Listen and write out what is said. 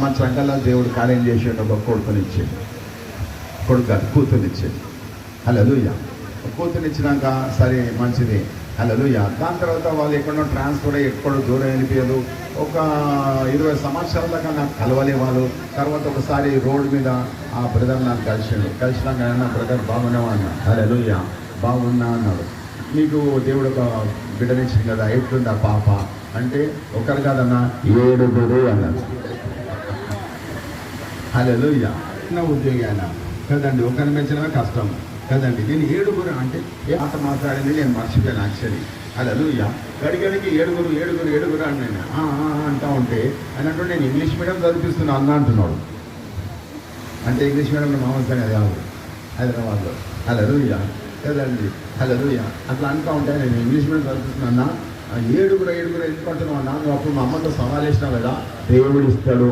సంవత్సరం కల్లా దేవుడు కార్యం చేసాడు, ఒక కొడుకునిచ్చాడు. కొడుకు కాదు, కూతురునిచ్చాడు. హల్లెలూయా. కూతురునిచ్చినాక సరే మంచిది, హల్లెలూయా. దాని తర్వాత వాళ్ళు ఎక్కడో ట్రాన్స్ఫర్ అయ్యి ఎక్కడో దూరం వెళ్ళిపోయారు. ఒక 20 సంవత్సరాల దాకా నాకు కలవలే వాళ్ళు. తర్వాత ఒకసారి రోడ్డు మీద ఆ బ్రదర్ నాకు కలిసినాక అన్న బ్రదర్ బాగున్నావా అన్నాడు. హల్లెలూయా, బాగున్నా అన్నాడు. నీకు దేవుడు ఒక బిడ్డనిచ్చింది కదా, ఎట్లుంది ఆ పాప అంటే, ఒకరు కాదన్నా 7 అన్నాడు. హల్లెలూయా. చిన్న ఉద్యోగి ఆయన కదండి, ఒకరిని పెంచడమే కష్టం కదండి. నేను 7 అంటే ఏ మాట మాట్లాడింది నేను మర్చిపోయాను యాక్చువల్లీ. హల్లెలూయా. గడిగడికి 7 అని నేను అంటా ఉంటే అని అంటూ నేను ఇంగ్లీష్ మీడియం చదివిస్తున్నా అన్న అంటున్నాడు. అంటే ఇంగ్లీష్ మీడియంలో మామూలుగా అది కాదు హైదరాబాద్లో. హల్లెలూయా కదండి. హల్లెలూయా. అట్లా అంటూ ఉంటే నేను ఇంగ్లీష్ మీడియం చదివిస్తున్నా అన్న, 7 ఎందుకు అంటున్నావు అన్నా, నువ్వు అప్పుడు మా అమ్మతో సవాల్ వేసినావు కదా, దేవుడు ఇస్తాడు.